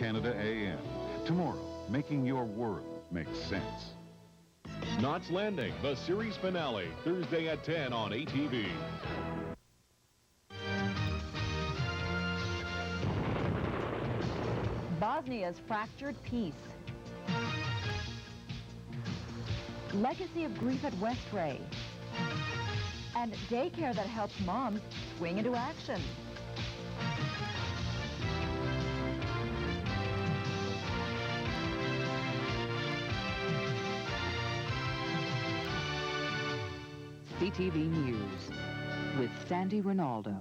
Canada AM. Tomorrow, making your world make sense. Knots Landing, the series finale, Thursday at 10 on ATV. Bosnia's fractured peace. Legacy of grief at Westray. And daycare that helps moms swing into action. CTV News with Sandie Rinaldo.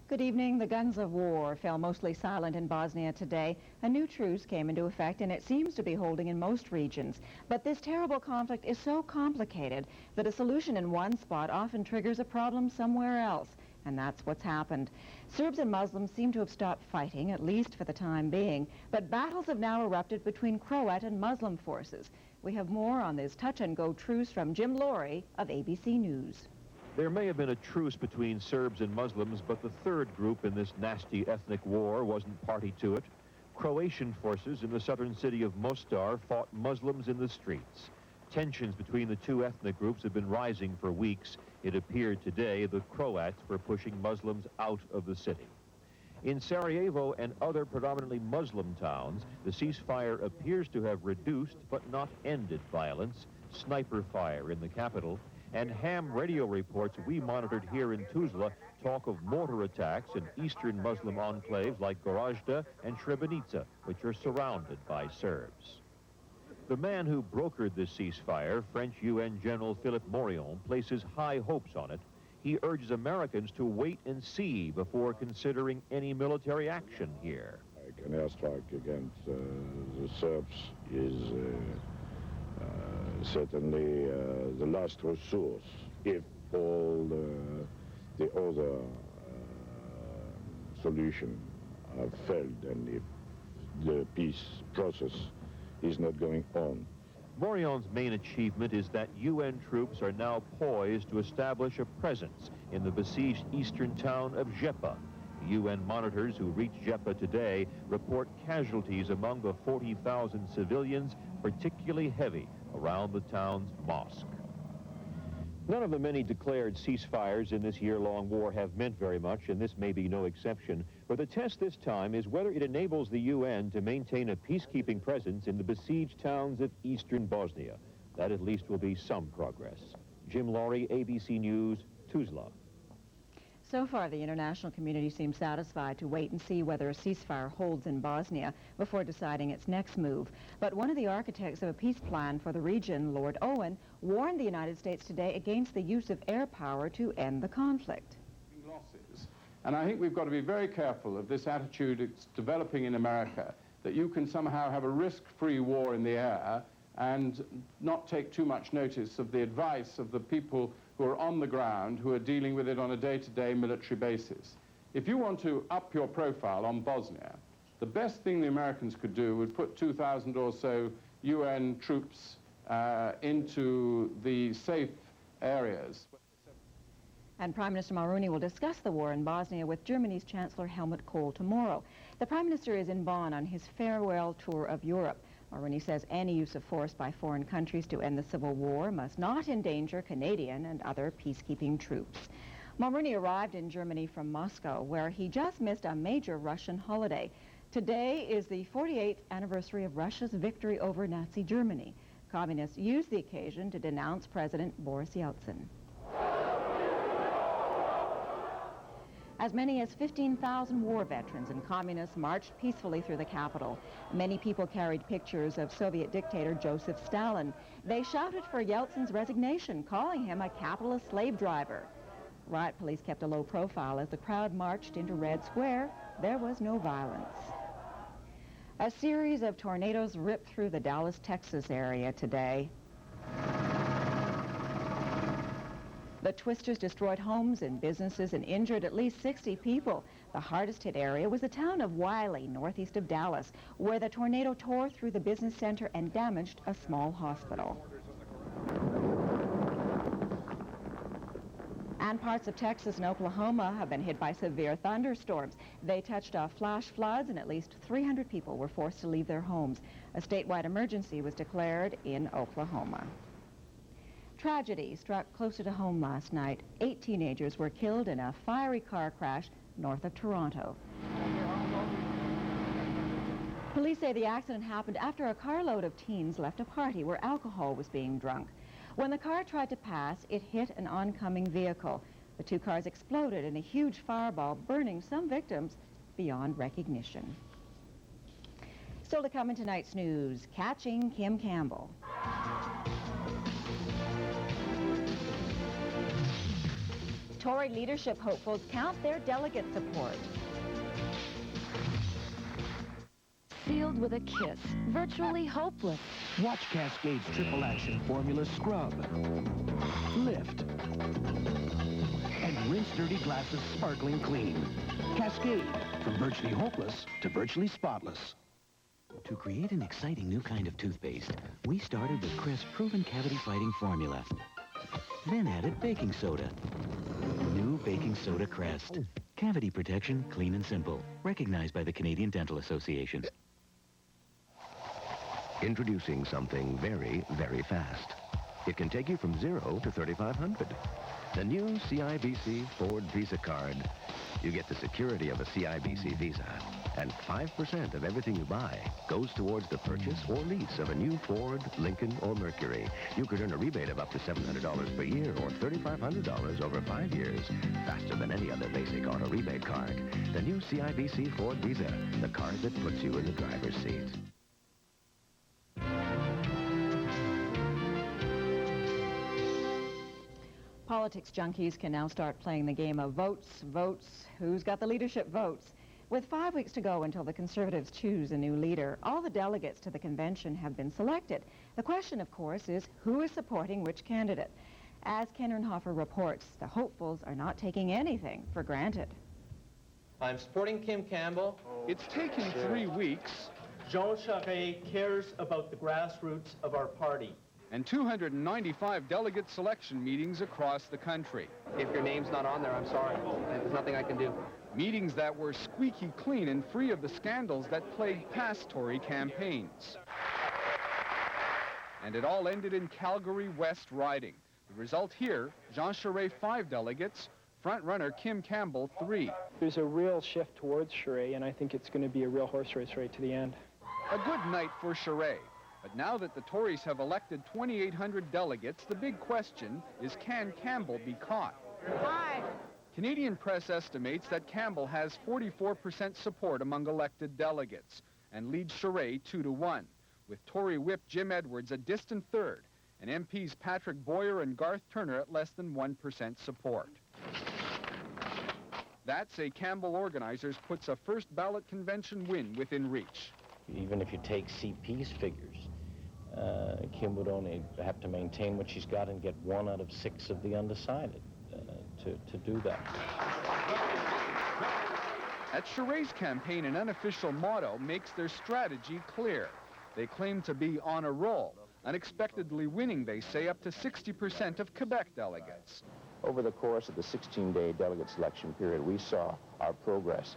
Good evening. The guns of war fell mostly silent in Bosnia today. A new truce came into effect, and it seems to be holding in most regions. But this terrible conflict is so complicated that a solution in one spot often triggers a problem somewhere else. And that's what's happened. Serbs and Muslims seem to have stopped fighting, at least for the time being. But battles have now erupted between Croat and Muslim forces. We have more on this touch-and-go truce from Jim Laurie of ABC News. There may have been a truce between Serbs and Muslims, but the third group in this nasty ethnic war wasn't party to it. Croatian forces in the southern city of Mostar fought Muslims in the streets. Tensions between the two ethnic groups have been rising for weeks. It appeared today the Croats were pushing Muslims out of the city. In Sarajevo and other predominantly Muslim towns, the ceasefire appears to have reduced but not ended violence. Sniper fire in the capital, and ham radio reports we monitored here in Tuzla talk of mortar attacks in eastern Muslim enclaves like Gorazda and Srebrenica, which are surrounded by Serbs. The man who brokered this ceasefire, French UN General Philippe Morillon, places high hopes on it. He urges Americans to wait and see before considering any military action here. An airstrike against the Serbs is certainly the last resource if all the other solutions have failed and if the peace process is not going on. Morillon's main achievement is that UN troops are now poised to establish a presence in the besieged eastern town of Žepa. UN monitors who reached Žepa today report casualties among the 40,000 civilians, particularly heavy around the town's mosque. None of the many declared ceasefires in this year-long war have meant very much, and this may be no exception. But the test this time is whether it enables the UN to maintain a peacekeeping presence in the besieged towns of eastern Bosnia. That at least will be some progress. Jim Laurie, ABC News, Tuzla. So far, the international community seems satisfied to wait and see whether a ceasefire holds in Bosnia before deciding its next move. But one of the architects of a peace plan for the region, Lord Owen, warned the United States today against the use of air power to end the conflict. Losses. And I think we've got to be very careful of this attitude that's developing in America, that you can somehow have a risk-free war in the air and not take too much notice of the advice of the people who are on the ground, who are dealing with it on a day-to-day military basis. If you want to up your profile on Bosnia, the best thing the Americans could do would put 2,000 or so UN troops into the safe areas. And Prime Minister Mulroney will discuss the war in Bosnia with Germany's Chancellor Helmut Kohl tomorrow. The Prime Minister is in Bonn on his farewell tour of Europe. Mulroney says any use of force by foreign countries to end the civil war must not endanger Canadian and other peacekeeping troops. Mulroney arrived in Germany from Moscow, where he just missed a major Russian holiday. Today is the 48th anniversary of Russia's victory over Nazi Germany. Communists used the occasion to denounce President Boris Yeltsin. As many as 15,000 war veterans and communists marched peacefully through the capital. Many people carried pictures of Soviet dictator Joseph Stalin. They shouted for Yeltsin's resignation, calling him a capitalist slave driver. Riot police kept a low profile as the crowd marched into Red Square. There was no violence. A series of tornadoes ripped through the Dallas, Texas area today. The twisters destroyed homes and businesses and injured at least 60 people. The hardest hit area was the town of Wiley, northeast of Dallas, where the tornado tore through the business center and damaged a small hospital. And parts of Texas and Oklahoma have been hit by severe thunderstorms. They touched off flash floods, and at least 300 people were forced to leave their homes. A statewide emergency was declared in Oklahoma. Tragedy struck closer to home last night. 8 teenagers were killed in a fiery car crash north of Toronto. Police say the accident happened after a carload of teens left a party where alcohol was being drunk. When the car tried to pass, it hit an oncoming vehicle. The 2 cars exploded in a huge fireball, burning some victims beyond recognition. Still to come in tonight's news, catching Kim Campbell. Tory leadership hopefuls count their delegate support. Sealed with a kiss, virtually hopeless. Watch Cascade's triple action formula scrub, lift, and rinse dirty glasses sparkling clean. Cascade, from virtually hopeless to virtually spotless. To create an exciting new kind of toothpaste, we started with Crest's proven cavity-fighting formula. Then added baking soda. New Baking Soda Crest. Cavity protection, clean and simple. Recognized by the Canadian Dental Association. Introducing something very, very fast. It can take you from 0 to 3,500. The new CIBC Ford Visa card. You get the security of a CIBC Visa. And 5% of everything you buy goes towards the purchase or lease of a new Ford, Lincoln, or Mercury. You could earn a rebate of up to $700 per year or $3,500 over 5 years. Faster than any other basic auto rebate card. The new CIBC Ford Visa. The card that puts you in the driver's seat. Politics junkies can now start playing the game of votes, who's got the leadership votes. With 5 weeks to go until the Conservatives choose a new leader, all the delegates to the convention have been selected. The question, of course, is who is supporting which candidate? As Ken Rinaldo reports, the hopefuls are not taking anything for granted. I'm supporting Kim Campbell. It's taken 3 weeks. Jean Charest cares about the grassroots of our party. And 295 delegate selection meetings across the country. If your name's not on there, I'm sorry. There's nothing I can do. Meetings that were squeaky clean and free of the scandals that plagued past Tory campaigns. And it all ended in Calgary West riding. The result here, Jean Charest 5 delegates, front-runner Kim Campbell 3. There's a real shift towards Charest, and I think it's going to be a real horse race right to the end. A good night for Charest. But now that the Tories have elected 2,800 delegates, the big question is, can Campbell be caught? Hi. Canadian press estimates that Campbell has 44% support among elected delegates and leads Charest 2-1, with Tory whip Jim Edwards a distant third, and MPs Patrick Boyer and Garth Turner at less than 1% support. That, say Campbell organizers, puts a first ballot convention win within reach. Even if you take CP's figures, Kim would only have to maintain what she's got and get 1 out of 6 of the undecided to do that. At Charest's campaign, an unofficial motto makes their strategy clear. They claim to be on a roll, unexpectedly winning, they say, up to 60% of Quebec delegates. Over the course of the 16-day delegate selection period, we saw our progress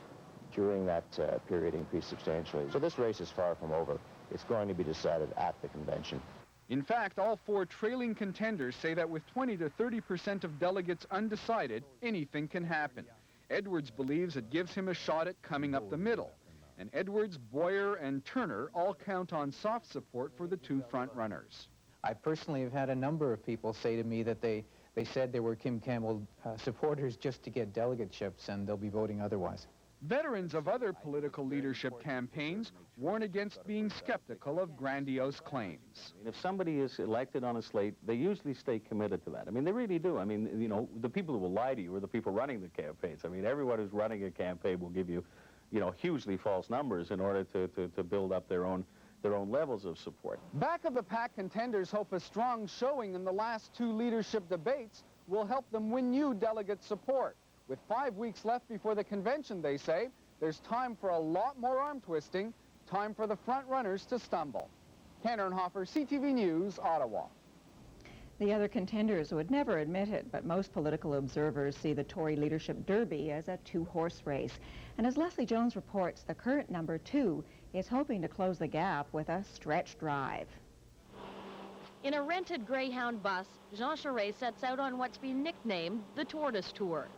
during that period increase substantially. So this race is far from over. It's going to be decided at the convention. In fact, all 4 trailing contenders say that with 20 to 30% of delegates undecided, anything can happen. Edwards believes it gives him a shot at coming up the middle. And Edwards, Boyer, and Turner all count on soft support for the 2 front-runners. I personally have had a number of people say to me that they said they were Kim Campbell supporters just to get delegateships, and they'll be voting otherwise. Veterans of other political leadership campaigns warn against being skeptical of grandiose claims. If somebody is elected on a slate, they usually stay committed to that. I mean, they really do. I mean, you know, the people who will lie to you are the people running the campaigns. I mean, everyone who's running a campaign will give you, you know, hugely false numbers in order to build up their own levels of support. Back-of-the-pack contenders hope a strong showing in the last 2 leadership debates will help them win new delegate support. With 5 weeks left before the convention, they say, there's time for a lot more arm twisting, time for the front runners to stumble. Ken Rinaldo, CTV News, Ottawa. The other contenders would never admit it, but most political observers see the Tory leadership derby as a two-horse race. And as Leslie Jones reports, the current number 2 is hoping to close the gap with a stretch drive. In a rented Greyhound bus, Jean Charest sets out on what's been nicknamed the Tortoise Tour.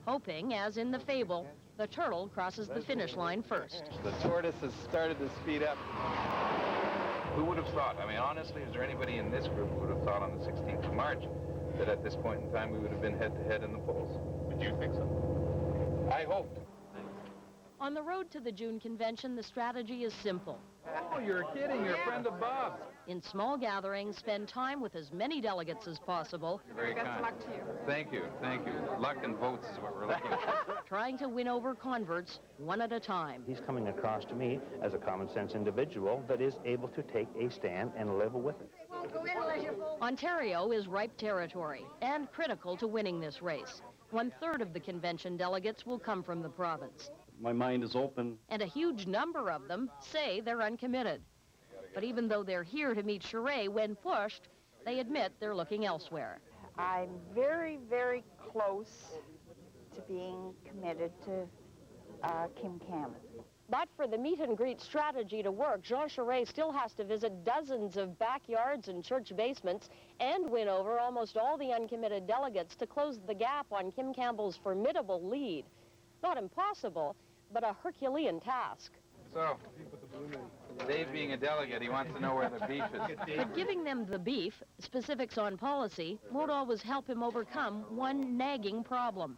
Hoping, as in the fable, the turtle crosses the finish line first. The tortoise has started to speed up. Who would have thought? I mean, honestly, is there anybody in this group who would have thought on the 16th of March that at this point in time we would have been head-to-head in the polls? Would you think so? I hoped. On the road to the June convention, the strategy is simple. Oh, you're kidding. You're a friend of Bob's. In small gatherings, spend time with as many delegates as possible. You're very kind. Best luck to you. Thank you. Thank you. Luck and votes is what we're looking for. Trying to win over converts one at a time. He's coming across to me as a common-sense individual that is able to take a stand and live with it. Ontario is ripe territory and critical to winning this race. 1/3 of the convention delegates will come from the province. My mind is open. And a huge number of them say they're uncommitted. But even though they're here to meet Charest when pushed, they admit they're looking elsewhere. I'm very, very close to being committed to Kim Campbell. But for the meet and greet strategy to work, Jean Charest still has to visit dozens of backyards and church basements and win over almost all the uncommitted delegates to close the gap on Kim Campbell's formidable lead. Not impossible, but a Herculean task. So, Dave being a delegate, he wants to know where the beef is. But giving them the beef, specifics on policy, won't always help him overcome one nagging problem.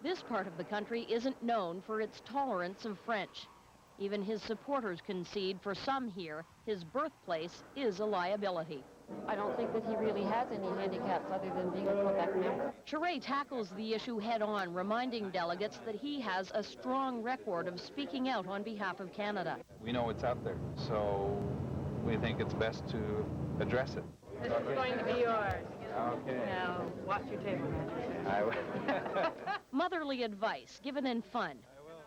This part of the country isn't known for its tolerance of French. Even his supporters concede for some here, his birthplace is a liability. I don't think that he really has any handicaps other than being a Quebec member. Charest tackles the issue head-on, reminding delegates that he has a strong record of speaking out on behalf of Canada. We know what's out there, so we think it's best to address it. This is going to be yours. Okay. Now, watch your table manners. Motherly advice, given in fun.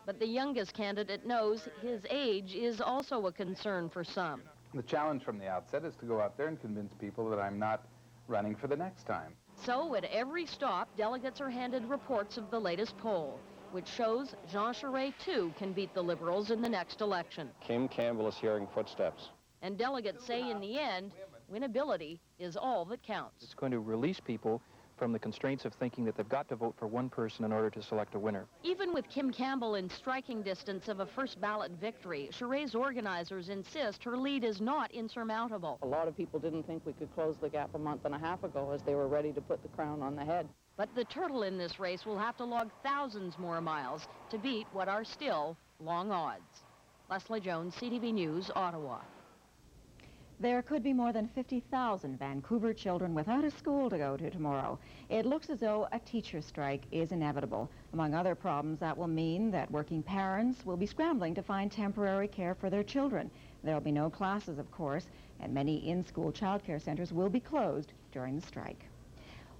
But the youngest candidate knows his age is also a concern for some. The challenge from the outset is to go out there and convince people that I'm not running for the next time. So at every stop, delegates are handed reports of the latest poll, which shows Jean Charest, too, can beat the Liberals in the next election. Kim Campbell is hearing footsteps. And delegates say in the end, winnability is all that counts. It's going to release people from the constraints of thinking that they've got to vote for one person in order to select a winner. Even with Kim Campbell in striking distance of a first ballot victory, Charest's organizers insist her lead is not insurmountable. A lot of people didn't think we could close the gap a month and a half ago as they were ready to put the crown on the head. But the turtle in this race will have to log thousands more miles to beat what are still long odds. Leslie Jones, CTV News, Ottawa. There could be more than 50,000 Vancouver children without a school to go to tomorrow. It looks as though a teacher strike is inevitable. Among other problems, that will mean that working parents will be scrambling to find temporary care for their children. There will be no classes, of course, and many in-school childcare centers will be closed during the strike.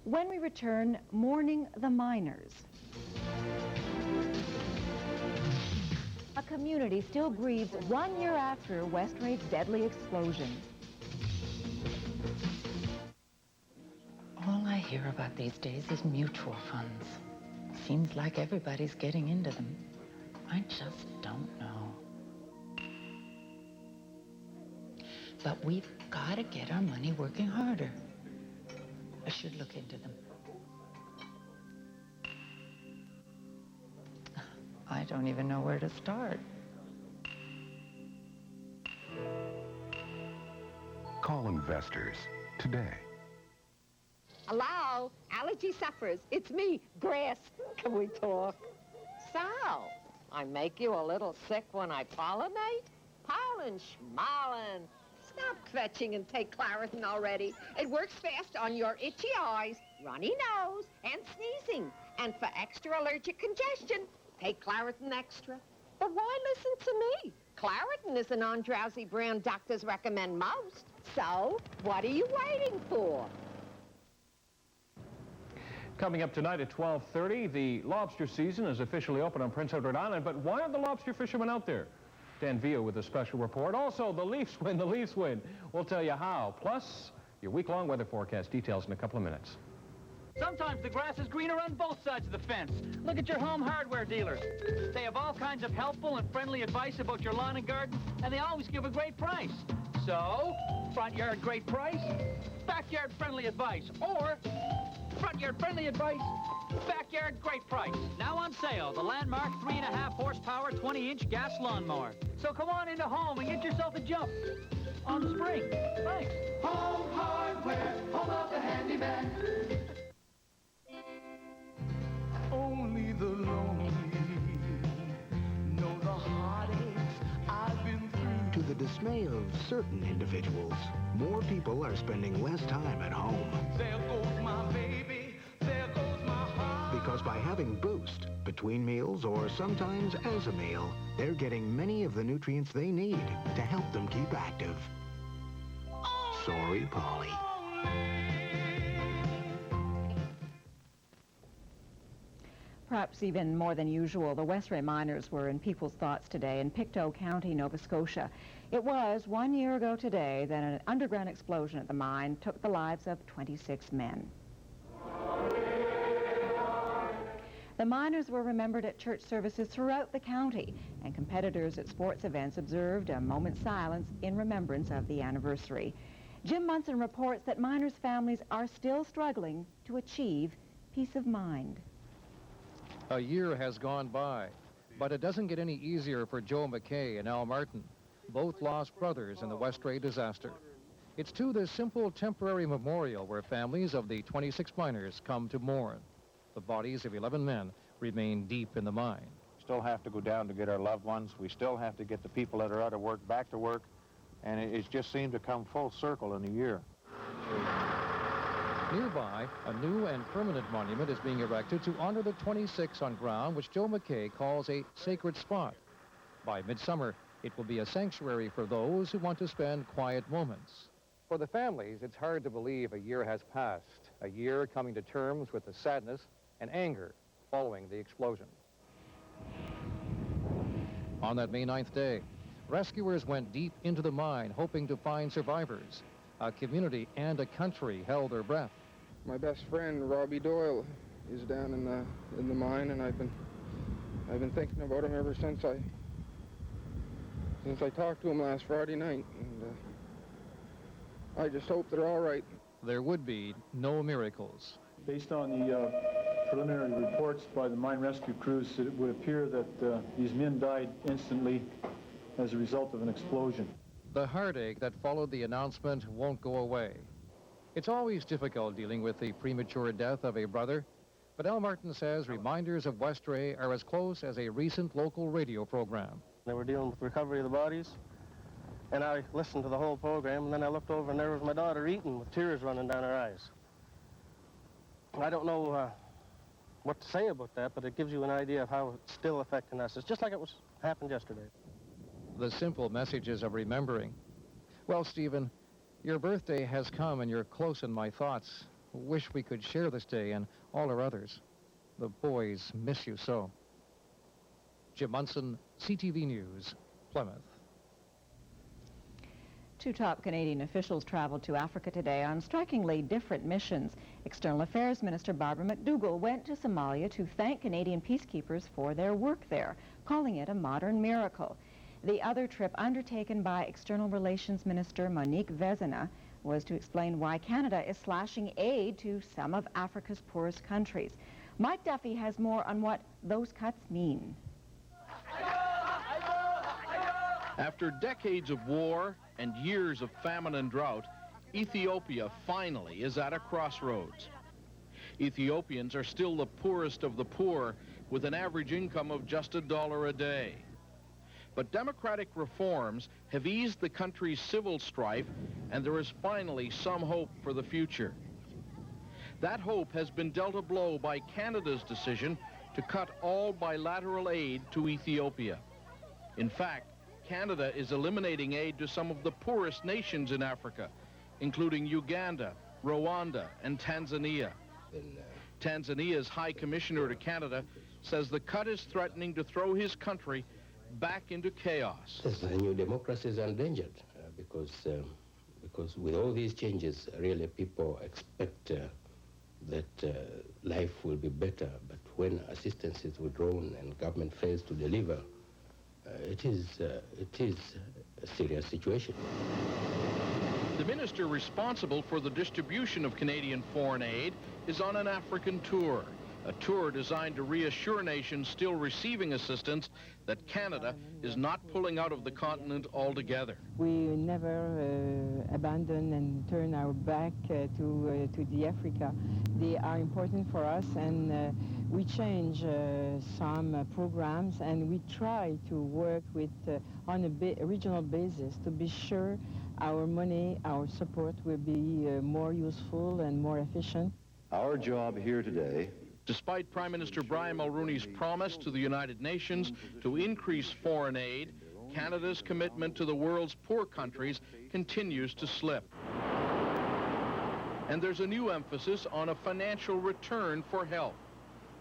When we return, mourning the miners. A community still grieves 1 year after Westray's deadly explosion. All I hear about these days is mutual funds. Seems like everybody's getting into them. I just don't know. But we've got to get our money working harder. I should look into them. I don't even know where to start. Call investors today. Hello, allergy sufferers. It's me, Grass. Can we talk? So, I make you a little sick when I pollinate? Pollen schmallen. Stop kvetching and take Claritin already. It works fast on your itchy eyes, runny nose, and sneezing. And for extra allergic congestion, take Claritin Extra. But why listen to me? Claritin is the non-drowsy brand doctors recommend most. So, what are you waiting for? Coming up tonight at 12:30, the lobster season is officially open on Prince Edward Island, but why aren't the lobster fishermen out there? Dan Villa with a special report. Also, the Leafs win, the Leafs win. We'll tell you how. Plus, Your week-long weather forecast details in a couple of minutes. Sometimes the grass is greener on both sides of the fence. Look at your home hardware dealers. They have all kinds of helpful and friendly advice about your lawn and garden, and they always give a great price. So, front yard great price, backyard friendly advice, or front yard friendly advice, backyard great price. Now on sale, the landmark 3.5 horsepower 20-inch gas lawnmower. So come on into home and get yourself a jump on the spring. Thanks. Home hardware, home of the handyman. Only the lonely know the heartaches I've been through. To the dismay of certain individuals, more people are spending less time at home. There goes my baby, there goes my heart. Because by having Boost between meals or sometimes as a meal, they're getting many of the nutrients they need to help them keep active. Sorry, Polly. Perhaps even more than usual, the Westray miners were in people's thoughts today in Pictou County, Nova Scotia. It was 1 year ago today that an underground explosion at the mine took the lives of 26 men. The miners were remembered at church services throughout the county, and competitors at sports events observed a moment's silence in remembrance of the anniversary. Jim Munson reports that miners' families are still struggling to achieve peace of mind. A year has gone by, but it doesn't get any easier for Joe McKay and Al Martin, both lost brothers in the Westray disaster. It's to this simple temporary memorial where families of the 26 miners come to mourn. The bodies of 11 men remain deep in the mine. Still have to go down to get our loved ones. We still have to get the people that are out of work back to work, and it just seemed to come full circle in a year. Nearby, a new and permanent monument is being erected to honor the 26 on ground which Joe McKay calls a sacred spot. By midsummer, it will be a sanctuary for those who want to spend quiet moments. For the families, it's hard to believe a year has passed, a year coming to terms with the sadness and anger following the explosion. On that May 9th day, rescuers went deep into the mine hoping to find survivors. A community and a country held their breath. My best friend, Robbie Doyle, is down in the mine, and I've been thinking about him ever since I talked to him last Friday night, and I just hope they're all right. There would be no miracles. Based on the preliminary reports by the mine rescue crews, it would appear that these men died instantly as a result of an explosion. The heartache that followed the announcement won't go away. It's always difficult dealing with the premature death of a brother, but Al Martin says reminders of Westray are as close as a recent local radio program. They were dealing with recovery of the bodies, and I listened to the whole program, and then I looked over, and there was my daughter eating with tears running down her eyes. I don't know what to say about that, but it gives you an idea of how it's still affecting us. It's just like it happened yesterday. The simple messages of remembering. Well, Stephen, your birthday has come and you're close in my thoughts. Wish we could share this day and all our others. The boys miss you so. Jim Munson, CTV News, Plymouth. Two top Canadian officials traveled to Africa today on strikingly different missions. External Affairs Minister Barbara McDougall went to Somalia to thank Canadian peacekeepers for their work there, calling it a modern miracle. The other trip, undertaken by External Relations Minister Monique Vezina, was to explain why Canada is slashing aid to some of Africa's poorest countries. Mike Duffy has more on what those cuts mean. After decades of war and years of famine and drought, Ethiopia finally is at a crossroads. Ethiopians are still the poorest of the poor, with an average income of just $1 a day. But democratic reforms have eased the country's civil strife, and there is finally some hope for the future. That hope has been dealt a blow by Canada's decision to cut all bilateral aid to Ethiopia. In fact, Canada is eliminating aid to some of the poorest nations in Africa, including Uganda, Rwanda, and Tanzania. Tanzania's High Commissioner to Canada says the cut is threatening to throw his country back into chaos. Yes, the new democracy is endangered because because with all these changes, really people expect that life will be better, but when assistance is withdrawn and government fails to deliver, it is a serious situation. The minister responsible for the distribution of Canadian foreign aid is on an African tour, a tour designed to reassure nations still receiving assistance that Canada is not pulling out of the continent altogether. We never abandon and turn our back to the Africa. They are important for us, and we change some programs, and we try to work with on a regional basis to be sure our money, our support will be more useful and more efficient. Our job here today, despite Prime Minister Brian Mulroney's promise to the United Nations to increase foreign aid, Canada's commitment to the world's poor countries continues to slip. And there's a new emphasis on a financial return for help.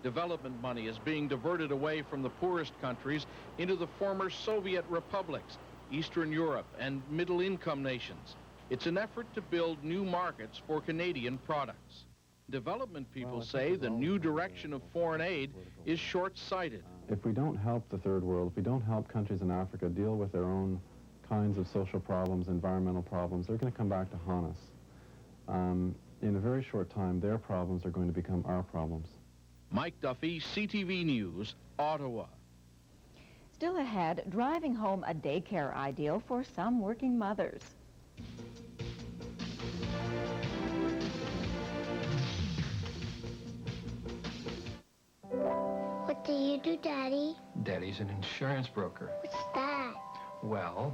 Development money is being diverted away from the poorest countries into the former Soviet republics, Eastern Europe, and middle-income nations. It's an effort to build new markets for Canadian products. Development people say the new direction of foreign aid is short-sighted. If we don't help the third world, if we don't help countries in Africa deal with their own kinds of social problems, environmental problems, they're going to come back to haunt us. In a very short time, their problems are going to become our problems. Mike Duffy, CTV News, Ottawa. Still ahead, driving home a daycare ideal for some working mothers. What do you do, Daddy? Daddy's an insurance broker. What's that? Well,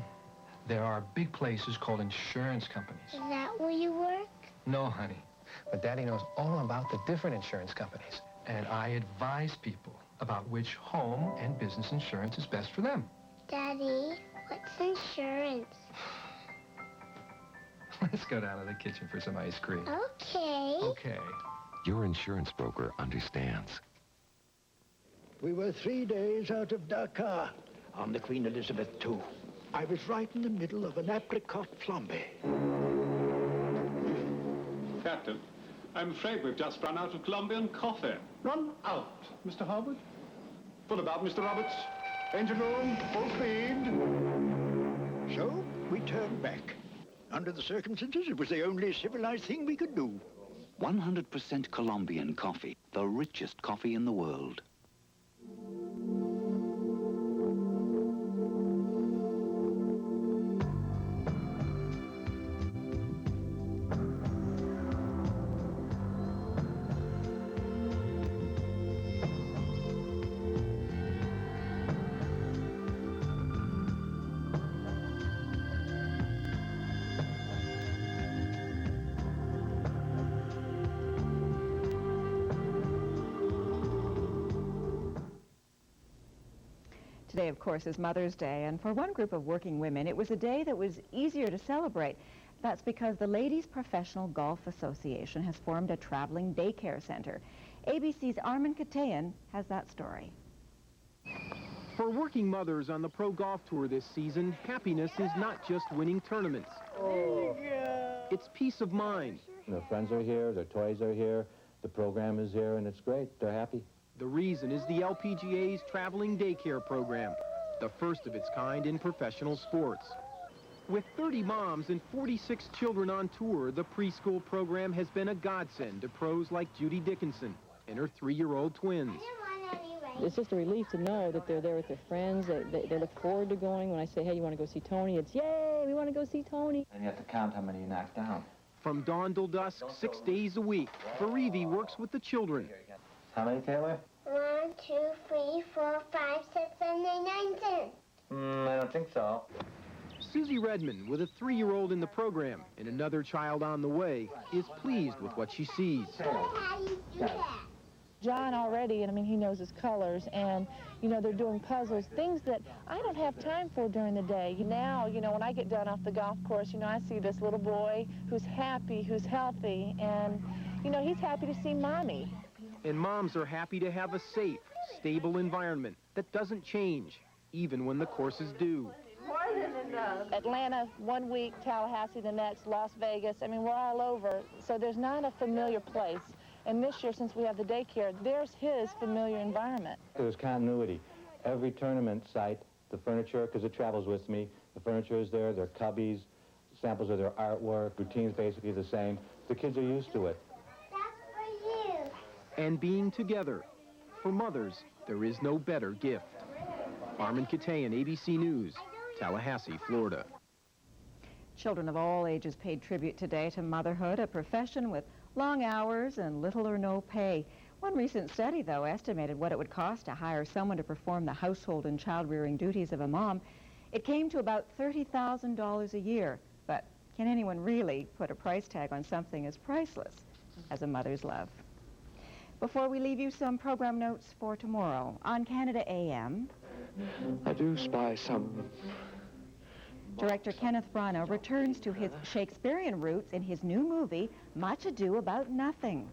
there are big places called insurance companies. Is that where you work? No, honey. But Daddy knows all about the different insurance companies. And I advise people about which home and business insurance is best for them. Daddy, what's insurance? Let's go down to the kitchen for some ice cream. Okay. Okay. Your insurance broker understands. We were 3 days out of Dakar on the Queen Elizabeth II. I was right in the middle of an apricot flambe. Captain, I'm afraid we've just run out of Colombian coffee. Run out, Mr. Harwood. Full about, Mr. Roberts. Engine room, full speed. So, we turned back. Under the circumstances, it was the only civilized thing we could do. 100% Colombian coffee, the richest coffee in the world. Today, of course, is Mother's Day, and for one group of working women, it was a day that was easier to celebrate. That's because the Ladies Professional Golf Association has formed a traveling daycare center. ABC's Armin Katayan has that story. For working mothers on the Pro Golf Tour this season, happiness is not just winning tournaments. It's peace of mind. Their friends are here, their toys are here, the program is here, and it's great. They're happy. The reason is the LPGA's traveling daycare program, the first of its kind in professional sports. With 30 moms and 46 children on tour, the preschool program has been a godsend to pros like Judy Dickinson and her 3-year-old twins. It's just a relief to know that they're there with their friends. They look forward to going. When I say, hey, you want to go see Tony? It's, yay, we want to go see Tony. And you have to count how many you knock down. From dawn till dusk, 6 days a week, Barivi works with the children. How many, Taylor? 1, 2, 3, 4, 5, 6, 7, 8, 9, 10. I don't think so. Susie Redmond, with a 3-year-old in the program and another child on the way, is pleased with what she sees. How do you do that? John already, and I mean, he knows his colors, and, you know, they're doing puzzles, things that I don't have time for during the day. Now, you know, when I get done off the golf course, you know, I see this little boy who's happy, who's healthy, and, you know, he's happy to see Mommy. And moms are happy to have a safe, stable environment that doesn't change, even when the courses do. Morning, Atlanta 1 week, Tallahassee the next, Las Vegas. I mean, we're all over. So there's not a familiar place. And this year, since we have the daycare, there's his familiar environment. There's continuity. Every tournament site, the furniture, because it travels with me, the furniture is there, their cubbies, samples of their artwork, routine's basically the same. The kids are used to it. And being together. For mothers, there is no better gift. Armin Katayan, ABC News, Tallahassee, Florida. Children of all ages paid tribute today to motherhood, a profession with long hours and little or no pay. One recent study, though, estimated what it would cost to hire someone to perform the household and child-rearing duties of a mom. It came to about $30,000 a year. But can anyone really put a price tag on something as priceless as a mother's love? Before we leave you, some program notes for tomorrow. On Canada AM, I do spy some. Director Kenneth Branagh returns to his Shakespearean roots in his new movie, Much Ado About Nothing.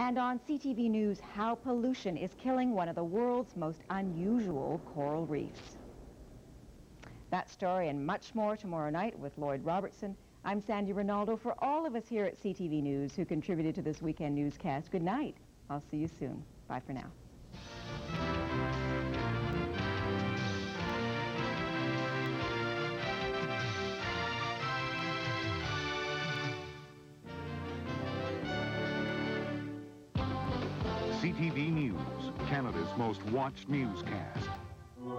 And on CTV News, how pollution is killing one of the world's most unusual coral reefs. That story and much more tomorrow night with Lloyd Robertson. I'm Sandie Rinaldo. For all of us here at CTV News who contributed to this weekend newscast, good night. I'll see you soon. Bye for now. CTV News, Canada's most watched newscast.